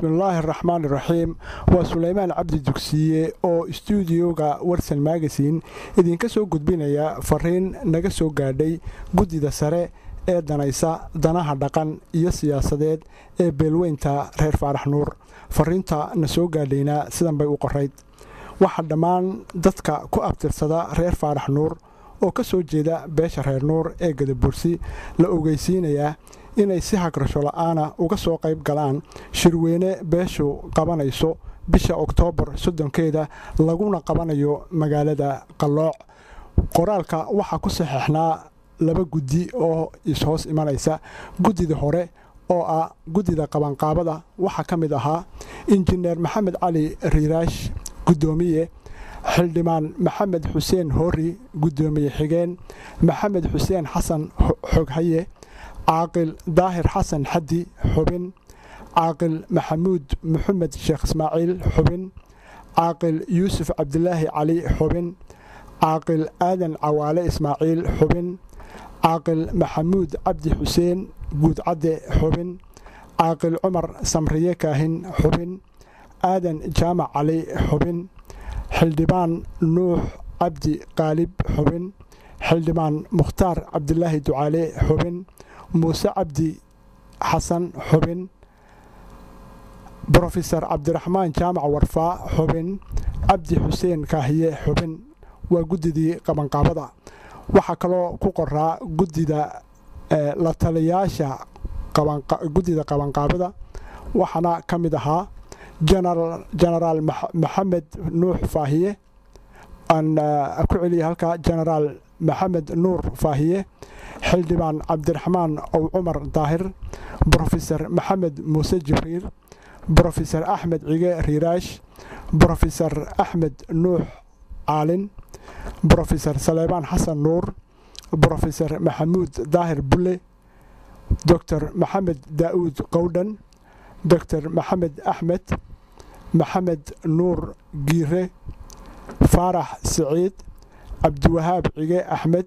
بسم الله الرحمن الرحيم وسليمان عبد الدكسية أو استوديوغا ورسل ماجسين إذن كسو قدبينيا فرين نغسو قادي قدي دا ساري ee danaysa danaha dhaqan iyo siyaasadeed ee beelweynta reer Faarax Nuur fariinta na soo gaadhayna sidan bay u qorayd waxa dhammaan dadka ku abtirsada reer Faarax Nuur oo ka soo jeeda beesha reer Nuur ee Gadabursi la ogeysiinaya inay si hagrasho la'aan uga soo qayb galaan shirweyne beeshu qabanayso bisha Oktoobar 3keeda laguna qabanayo magaalada Qalooc qoraalka waxa ku saxiixnaa laba guddi oo ishoos imanaysa guddida hore oo ah guddida qabanqaabada waxa kamid ahaa injineer Maxamed Cali Riiraash gudoomiye xildhibaan Maxamed Xuseen Hori gudoomiye xigeen Maxamed Xuseen Xasan Xoghaye caaqil Daahir Xasan Xaddi xubin caaqil Maxamuud Maxamed Sheekh Ismaaciil xubin caaqil Yuusuf Cabdilaahi Cali xubin caaqil Aadan Cawaale Ismaaciil xubin عاقل محمود عبد حسين جود عد حبن عاقل عمر سمرية كاهن حبن آدن جامع علي حبن حلدبان نوح عبد قالب حبن حلدبان مختار عبد الله دعالي حبن موسى عبد حسن حبن بروفيسور عبد الرحمن جامع ورفاء حبن عبد حسين كاهية حبن وجددي قبن قابضة waxa kaloo ku qoraa guddida la taliyaasha guddida qabanqaabada waxana kamid ahaa general Maxamed Nuux Faahiye aan ku celiyo halka general Maxamed Nuur Faahiye xildhibaan Cabdiraxmaan oo Umar Daahir professor Maxamed Muuse Jibriil professor Axmed Cige Riiraash professor Axmed Nuux Caalin بروفيسور سليمان حسن نور بروفيسور محمود ظاهر بولي دكتور محمد داود قودن دكتور محمد أحمد محمد نور جيري فارح سعيد عبد الوهاب عقي أحمد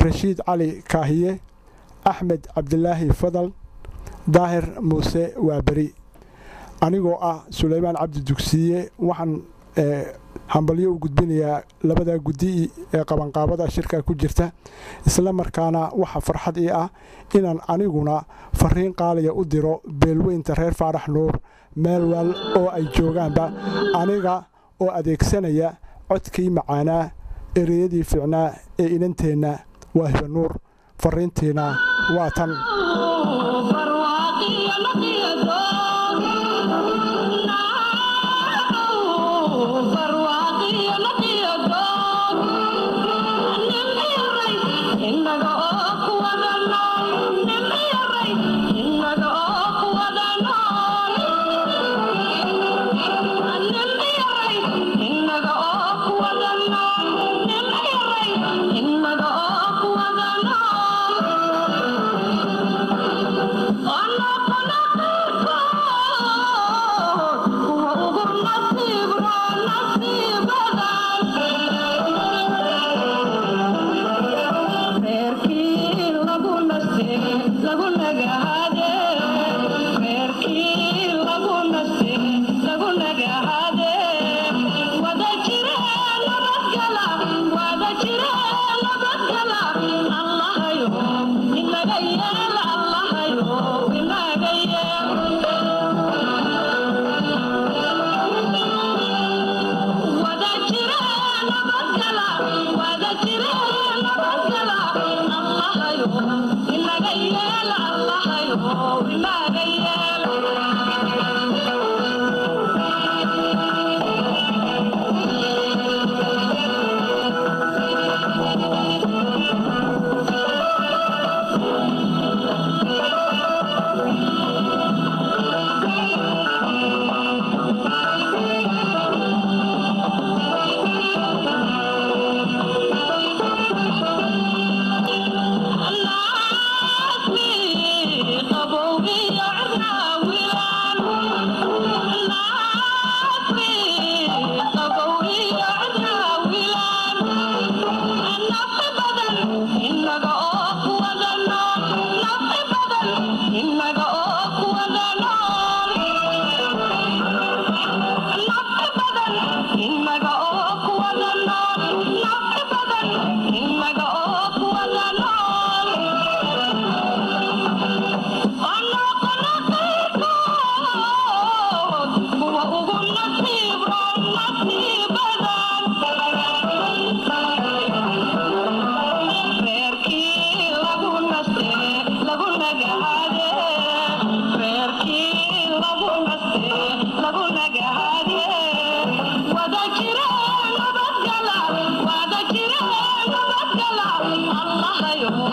رشيد علي كاهية أحمد عبد الله فضل ظاهر موسى وابري أنيقو سليمان عبد الدكسية وحن hambalyo u gudbinaya labada guddi ee qabanqaabada shirka ku jirta isla markaana waxa farxad ii ah inaan aniguna fariin qaaliya u diro beelweynta reer Faarax Nuur meel wal oo ay joogaanba aniga oo adeegsanaya codkii macaana ereyadii fiicnaa ee inanteena Waahiba Nuur fariinteena waa tan Allah Allah